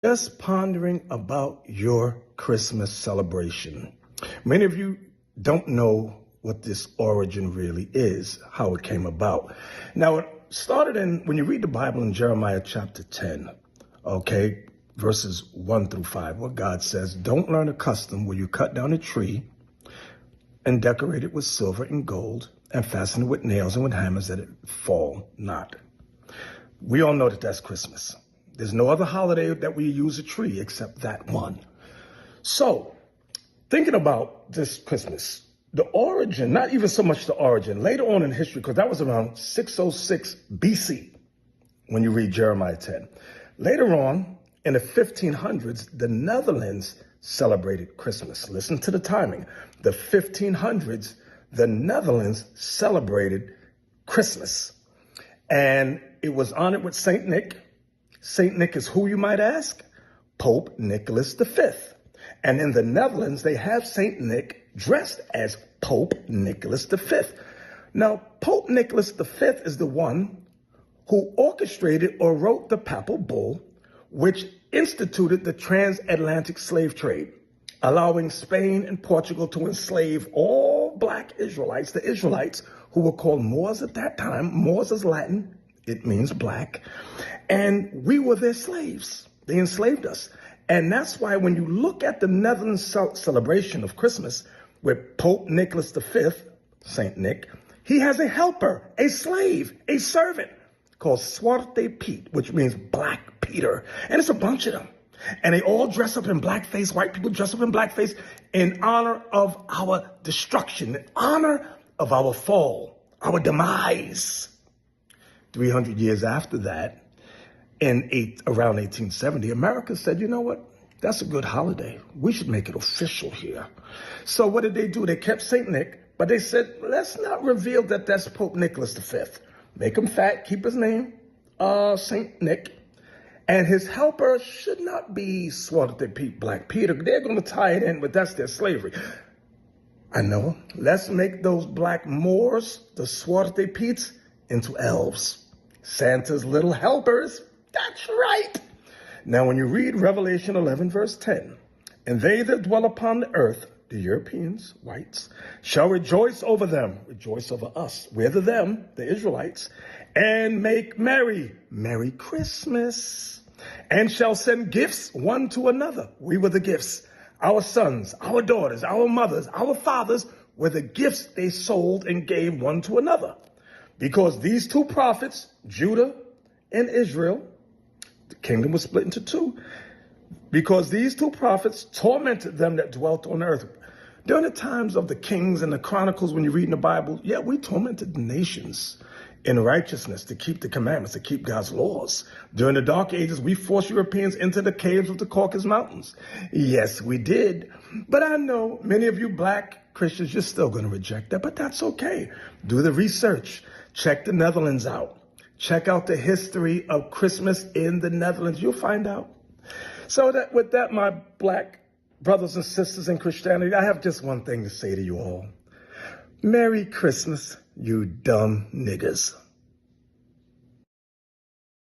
Just pondering about your Christmas celebration. Many of you don't know what this origin really is, how it came about. Now, it started when you read the Bible in Jeremiah chapter 10, okay, verses 1 through 5, where God says, don't learn a custom where you cut down a tree and decorate it with silver and gold and fasten it with nails and with hammers that it fall not. We all know that that's Christmas. There's no other holiday that we use a tree except that one. So, thinking about this Christmas, the origin, not even so much the origin, later on in history, because that was around 606 BC when you read Jeremiah 10. Later on, in the 1500s, the Netherlands celebrated Christmas. Listen to the timing. The 1500s, the Netherlands celebrated Christmas. And it was honored with Saint Nick. Saint Nick is who, you might ask? Pope Nicholas V. And in the Netherlands, they have Saint Nick dressed as Pope Nicholas V. Now, Pope Nicholas V is the one who orchestrated or wrote the papal bull, which instituted the transatlantic slave trade, allowing Spain and Portugal to enslave all black Israelites, the Israelites, who were called Moors at that time. Moors is Latin. It means black. And we were their slaves. They enslaved us. And that's why when you look at the Netherlands celebration of Christmas with Pope Nicholas V, Saint Nick, he has a helper, a slave, a servant called Zwarte Piet, which means Black Peter. And it's a bunch of them. And they all dress up in blackface. White people dress up in blackface in honor of our destruction, in honor of our fall, our demise. 300 years after that, around 1870, America said, you know what? That's a good holiday. We should make it official here. So what did they do? They kept St. Nick, but they said, let's not reveal that that's Pope Nicholas V. Make him fat, keep his name, St. Nick. And his helper should not be Zwarte Piet, Black Peter. They're going to tie it in, but that's their slavery. I know. Let's make those black Moors, the Zwarte Piets, into elves. Santa's little helpers. That's right. Now, when you read Revelation 11, verse 10, and they that dwell upon the earth, the Europeans, whites, shall rejoice over them, rejoice over us. We're the them, the Israelites, and make merry, Merry Christmas, and shall send gifts one to another. We were the gifts. Our sons, our daughters, our mothers, our fathers were the gifts they sold and gave one to another. Because these two prophets, Judah and Israel, the kingdom was split into two, because these two prophets tormented them that dwelt on earth. During the times of the kings and the chronicles, when you read in the Bible, yeah, we tormented the nations in righteousness to keep the commandments, to keep God's laws. During the Dark Ages, we forced Europeans into the caves of the Caucasus Mountains. Yes, we did. But I know many of you black Christians, you're still going to reject that, but that's okay. Do the research. Check the Netherlands out. Check out the history of Christmas in the Netherlands. You'll find out. So that with that, my black brothers and sisters in Christianity, I have just one thing to say to you all. Merry Christmas, you dumb niggas.